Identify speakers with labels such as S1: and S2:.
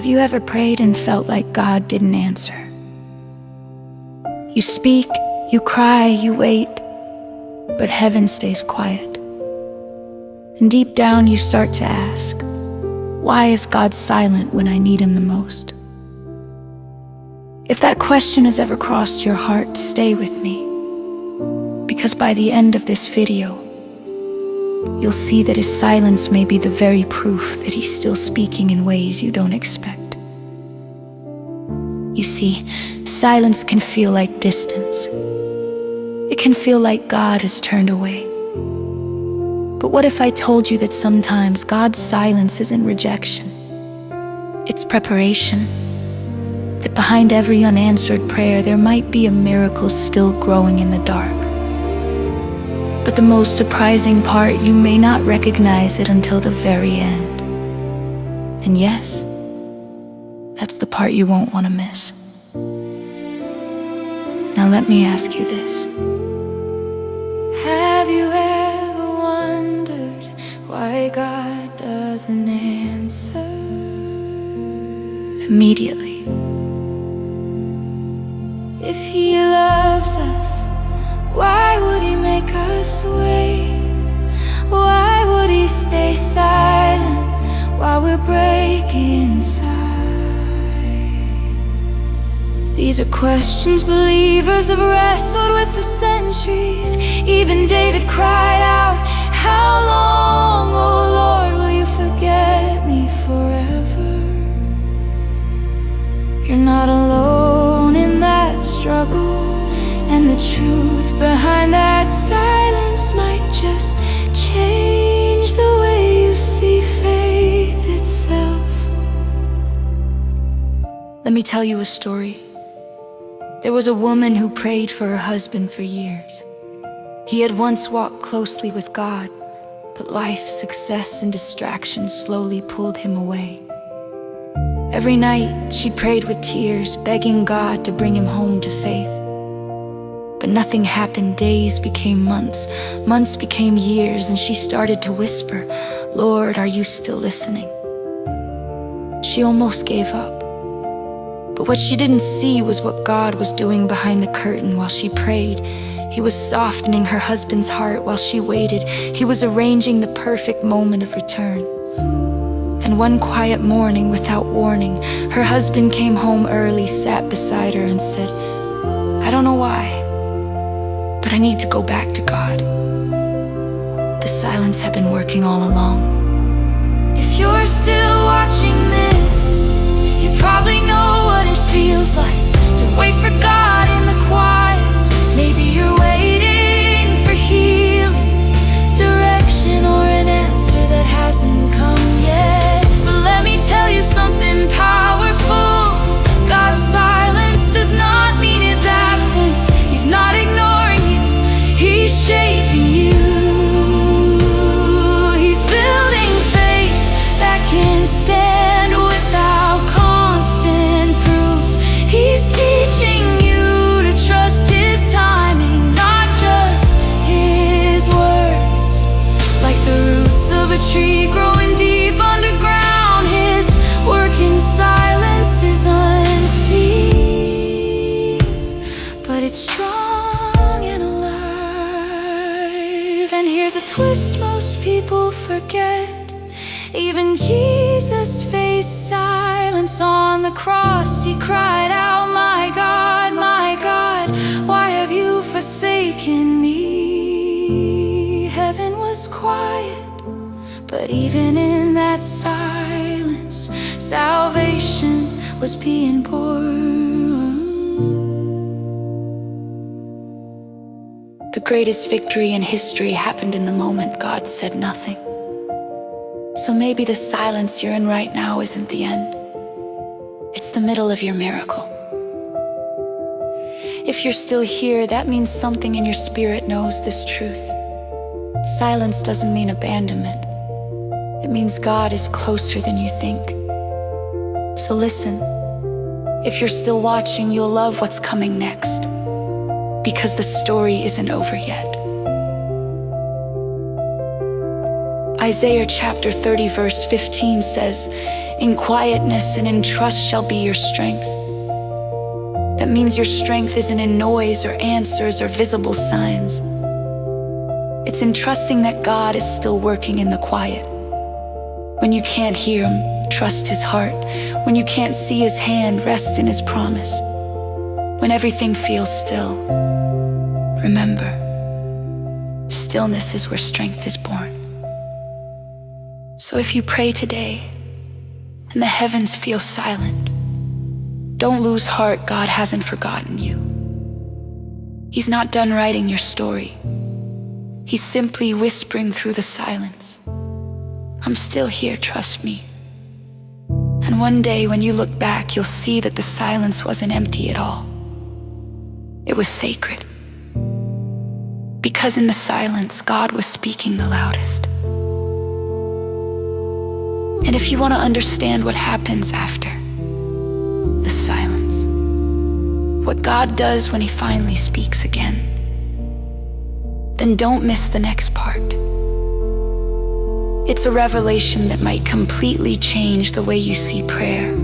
S1: Have you ever prayed and felt like God didn't answer? You speak, you cry, you wait, but heaven stays quiet. And deep down you start to ask, why is God silent when I need Him the most? If that question has ever crossed your heart, stay with me. Because by the end of this video, you'll see that His silence may be the very proof that He's still speaking in ways you don't expect. You see, silence can feel like distance. It can feel like God has turned away. But what if I told you that sometimes God's silence isn't rejection? It's preparation. That behind every unanswered prayer, there might be a miracle still growing in the dark. But the most surprising part, you may not recognize it until the very end. And yes, that's the part you won't want to miss. Now let me ask you this. Have you ever wondered why God doesn't answer immediately? If He loves us, why would He make us wait? Why would He stay silent while we're breaking inside? These are questions believers have wrestled with for centuries. Even David cried out, how long, oh Lord, will you forget me forever? You're not alone in that struggle, and the truth behind that silence might just change the way you see faith itself. Let me tell you a story. There was a woman who prayed for her husband for years. He had once walked closely with God, but life, success, and distractions slowly pulled him away. Every night, she prayed with tears, begging God to bring him home to faith. But nothing happened. Days became months, months became years, and she started to whisper, Lord, are you still listening? She almost gave up. But what she didn't see was what God was doing behind the curtain while she prayed. He was softening her husband's heart while she waited. He was arranging the perfect moment of return. And one quiet morning, without warning, her husband came home early, sat beside her and said, I don't know why, but I need to go back to God. The silence had been working all along. If you're still watching this, you probably know what it feels like to wait for God in the quiet. Maybe you're waiting for healing, direction, or an answer that hasn't come yet. But let me tell you something powerful. God's silence does not mean His absence. He's not ignoring you, He's shaping you. He's building faith that can stand without constant proof. He's teaching you to trust His timing, not just His words. Like the roots of a tree growing deep underground, His work in silence is unseen, but it's strong and alive. And here's a twist most people forget. Even Jesus faced silence on the cross. He cried out, my God, why have you forsaken me? Heaven was quiet, but even in that silence, salvation was being born. The greatest victory in history happened in the moment God said nothing. So maybe the silence you're in right now isn't the end. It's the middle of your miracle. If you're still here, that means something in your spirit knows this truth. Silence doesn't mean abandonment. It means God is closer than you think. So listen, if you're still watching, you'll love what's coming next, because the story isn't over yet. Isaiah chapter 30 verse 15 says, In quietness and in trust shall be your strength. That means your strength isn't in noise or answers or visible signs. It's in trusting that God is still working in the quiet. When you can't hear Him, trust His heart. When you can't see His hand, rest in His promise. When everything feels still, remember, stillness is where strength is born. So if you pray today and the heavens feel silent, don't lose heart. God hasn't forgotten you. He's not done writing your story. He's simply whispering through the silence. I'm still here, trust me. And one day when you look back, you'll see that the silence wasn't empty at all. It was sacred. Because in the silence, God was speaking the loudest. And if you want to understand what happens after the silence, what God does when He finally speaks again, then don't miss the next part. It's a revelation that might completely change the way you see prayer.